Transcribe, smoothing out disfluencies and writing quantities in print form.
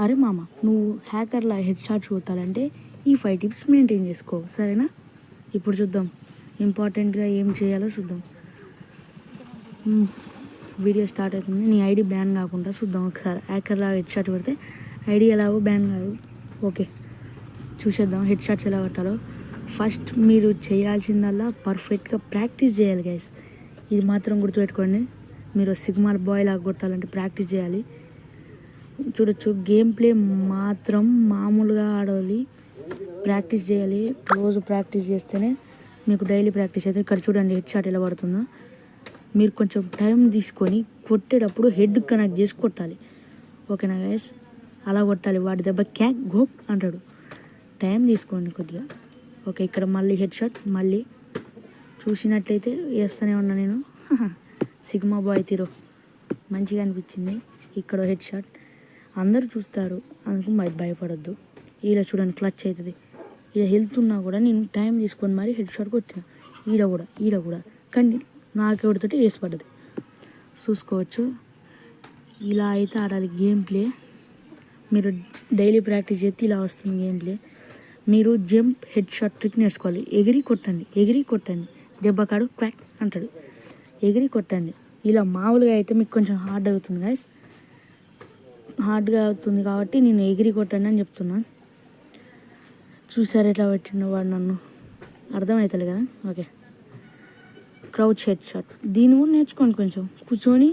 అరే మామ, నువ్వు హ్యాకర్లా హెడ్ షాట్స్ కొట్టాలంటే ఈ 5 టిప్స్ మెయింటైన్ చేసుకో, సరేనా? ఇప్పుడు చూద్దాం ఇంపార్టెంట్గా ఏం చేయాలో చూద్దాం. వీడియో స్టార్ట్ అవుతుంది. నీ ఐడి బ్యాన్ కాకుండా చూద్దాం ఒకసారి. హ్యాకర్లా హెడ్ షాట్ కొడితే ఐడి ఎలాగో బ్యాన్ కాదు. ఓకే, చూసేద్దాం హెడ్ షాట్స్ ఎలా కొట్టాలో. ఫస్ట్ మీరు చేయాల్సిందల్లా పర్ఫెక్ట్గా ప్రాక్టీస్ చేయాలి గైస్. ఇది మాత్రం గుర్తుపెట్టుకోండి. మీరు సిగ్మా బాయ్ లాగా కొట్టాలంటే ప్రాక్టీస్ చేయాలి. చూడొచ్చు, గేమ్ ప్లే మాత్రం మామూలుగా ఆడాలి, ప్రాక్టీస్ చేయాలి. రోజు ప్రాక్టీస్ చేస్తేనే మీకు డైలీ ప్రాక్టీస్ అయితే. ఇక్కడ చూడండి హెడ్ షాట్ ఎలా పడుతుందో. మీరు కొంచెం టైం తీసుకొని కొట్టేటప్పుడు హెడ్ కనెక్ట్ చేసి కొట్టాలి, ఓకేనా గైస్? అలా కొట్టాలి. వాడి దెబ్బ క్యాక్ గోప్ అంటాడు. టైం తీసుకోండి కొద్దిగా. ఓకే, ఇక్కడ మళ్ళీ హెడ్ షాట్. మళ్ళీ చూసినట్లయితే వేస్తూనే ఉన్నా నేను. సిగ్మా బాయ్ తీరో మంచిగా అనిపించింది. ఇక్కడ హెడ్ షాట్ అందరూ చూస్తారు అందుకు భయపడొద్దు. ఇలా చూడండి క్లచ్ అవుతుంది. ఇలా హెల్త్ ఉన్నా కూడా నేను టైం తీసుకొని మరి హెడ్ షాట్ కొట్టిన. ఈడ కూడా కానీ నాకెవరితోటి వేసి పడ్డది. చూసుకోవచ్చు. ఇలా అయితే ఆడాలి గేమ్ ప్లే. మీరు డైలీ ప్రాక్టీస్ చేస్తే ఇలా వస్తుంది గేమ్ ప్లే. మీరు జంప్ హెడ్ షాట్ ట్రిక్ నేర్చుకోవాలి. ఎగిరి కొట్టండి. దెబ్బ కాడు క్వాక్ అంటాడు. ఎగిరి కొట్టండి. ఇలా మామూలుగా అయితే మీకు కొంచెం హార్డ్ అవుతుంది గైస్. హార్డ్గా అవుతుంది కాబట్టి నేను ఎగిరి కొట్టండి అని చెప్తున్నాను. చూసారు ఎట్లా పెట్టిండు వాడు నన్ను, అర్థమవుతుంది కదా? Okay, crouch head shot. దీన్ని కూడా నేర్చుకోండి. కొంచెం కూర్చొని